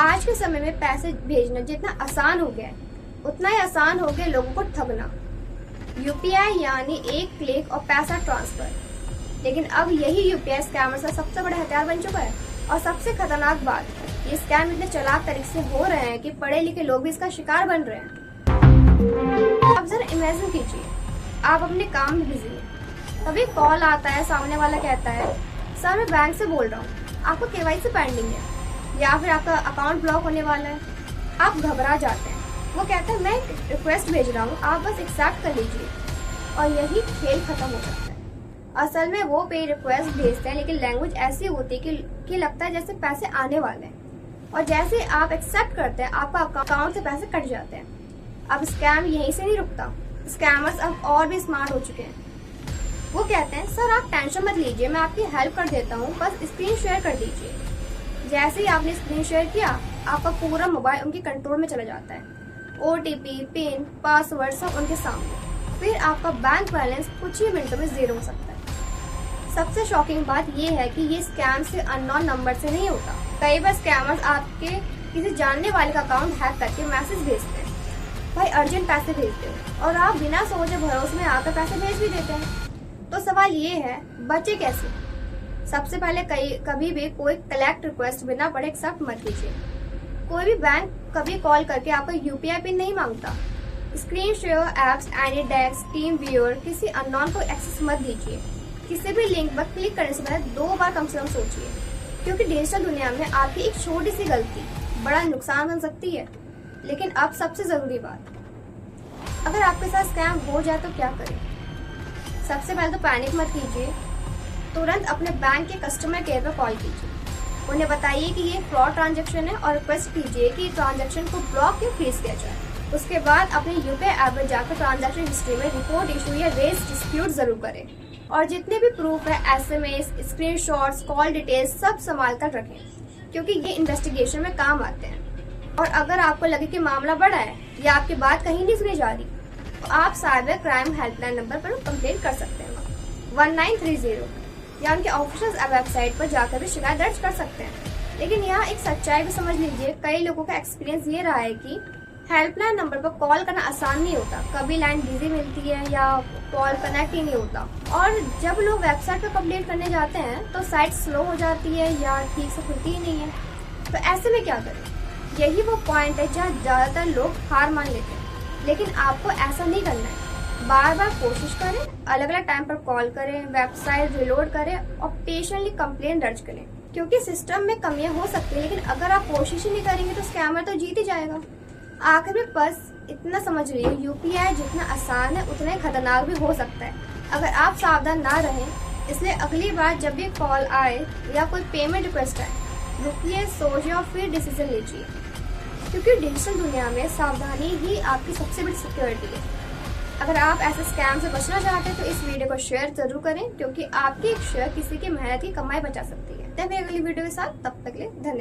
आज के समय में पैसे भेजना जितना आसान हो गया है, उतना ही आसान हो गया लोगों को ठगना। यूपीआई यानी एक क्लिक और पैसा ट्रांसफर। लेकिन अब यही यूपीआई स्कैमर्स का सबसे बड़ा हथियार बन चुका है। और सबसे खतरनाक बात, ये स्कैम इतने चालाक तरीके से हो रहे हैं कि पढ़े लिखे लोग भी इसका शिकार बन रहे हैं। अब जरा इमेजिन कीजिए, आप अपने काम में बिजी हैं, तभी कॉल आता है, सामने वाला कहता है सर मैं बैंक से बोल रहा हूँ, आपको केवाईसी पेंडिंग है, या फिर आपका अकाउंट ब्लॉक होने वाला है। आप घबरा जाते हैं। वो कहते हैं मैं रिक्वेस्ट भेज रहा हूँ, आप बस एक्सेप्ट कर लीजिए, और यही खेल खत्म हो जाता है। असल में वो पे रिक्वेस्ट भेजते हैं, लेकिन लैंग्वेज ऐसी होती है कि लगता है जैसे पैसे आने वाले हैं, और जैसे आप एक्सेप्ट करते हैं आपका अकाउंट से पैसे कट जाते हैं। अब स्कैम यहीं से नहीं रुकता, स्कैमर्स अब और भी स्मार्ट हो चुके हैं। वो कहते हैं सर आप टेंशन मत लीजिए, मैं आपकी हेल्प कर देता हूँ, बस स्क्रीन शेयर कर दीजिए। जैसे ही आपने स्क्रीन शेयर किया, आपका पूरा मोबाइल उनके कंट्रोल में चला जाता है। ओटीपी, पिन, पासवर्ड सब उनके सामने। फिर आपका बैंक बैलेंस कुछ ही मिनटों में जीरो हो सकता है। सबसे शॉकिंग बात यह है कि ये स्कैम से अननोन नंबर से नहीं होता। कई बार स्कैमर्स आपके किसी जानने वाले का अकाउंट हैक करके मैसेज भेजते हैं, भाई अर्जेंट पैसे भेज दो, और आप बिना सोचे भरोसे में आकर पैसे भेज भी देते हैं। तो सवाल ये है, बचे कैसे? सबसे पहले कभी भी कोई कलेक्ट रिक्वेस्ट बिना पढ़े एक्सेप्ट मत कीजिए। कोई भी बैंक कभी कॉल करके आपका यूपीआई पिन नहीं मांगता। Screen share apps, AnyDesk, team viewer, किसी अननोन को एक्सेस मत दीजिए। किसी भी लिंक पर क्लिक करने से पहले 2 बार कम से कम सोचिए, क्योंकि डिजिटल दुनिया में आपकी एक छोटी सी गलती बड़ा नुकसान बन सकती है। लेकिन अब सबसे जरूरी बात, अगर आपके साथ स्कैम हो जाए तो क्या करें? सबसे पहले तो पैनिक मत कीजिए, तुरंत अपने बैंक के कस्टमर केयर पर कॉल कीजिए। उन्हें बताइए कि ये फ्रॉड ट्रांजैक्शन है और रिक्वेस्ट कीजिए कि ट्रांजैक्शन को ब्लॉक या फ्रीज किया जाए। उसके बाद अपने यूपीआई ऐप में जाकर ट्रांजैक्शन हिस्ट्री में रिपोर्ट इशू या रेज डिस्प्यूट जरूर करें, और जितने भी प्रूफ है, एसएमएस, स्क्रीनशॉट्स, कॉल डिटेल्स सब संभाल कर रखें, क्योंकि ये इन्वेस्टिगेशन में काम आते हैं। और अगर आपको लगे कि मामला बड़ा है या आपकी बात कहीं नहीं सुनी जा रही, तो आप साइबर क्राइम हेल्पलाइन नंबर पर कंप्लेंट कर सकते हैं, 1930, या उनके ऑफिशियल वेबसाइट पर जाकर भी शिकायत दर्ज कर सकते हैं। लेकिन यहाँ एक सच्चाई भी समझ लीजिए, कई लोगों का एक्सपीरियंस ये रहा है कि हेल्पलाइन नंबर पर कॉल करना आसान नहीं होता। कभी लाइन बिजी मिलती है या कॉल कनेक्ट ही नहीं होता, और जब लोग वेबसाइट पर कंप्लेंट करने जाते हैं तो साइट स्लो हो जाती है या ठीक से खुलती ही नहीं है। तो ऐसे में क्या करें? यही वो पॉइंट है जहाँ ज्यादातर लोग हार मान लेते हैं। लेकिन आपको ऐसा नहीं करना है। बार बार कोशिश करें, अलग अलग टाइम पर कॉल करें, वेबसाइट रिलोड करें और पेशेंटली कंप्लेंट दर्ज करें, क्योंकि सिस्टम में कमियां हो सकती है, लेकिन अगर आप कोशिश ही नहीं करेंगे तो स्कैमर तो जीत ही जाएगा। आखिर में बस इतना समझ लीजिए, यूपीआई जितना आसान है उतना ही खतरनाक भी हो सकता है अगर आप सावधान ना रहें। इसलिए अगली बार जब भी कॉल आए या कोई पेमेंट रिक्वेस्ट आए, रुकिए, सोचिए और फिर डिसीजन लीजिए, क्योंकि डिजिटल दुनिया में सावधानी ही आपकी सबसे बड़ी सिक्योरिटी है। अगर आप ऐसे स्कैम से बचना चाहते हैं तो इस वीडियो को शेयर जरूर करें, क्योंकि आपकी एक शेयर किसी की मेहनत की कमाई बचा सकती है। तब अगली वीडियो के साथ, तब तक के लिए धन्यवाद।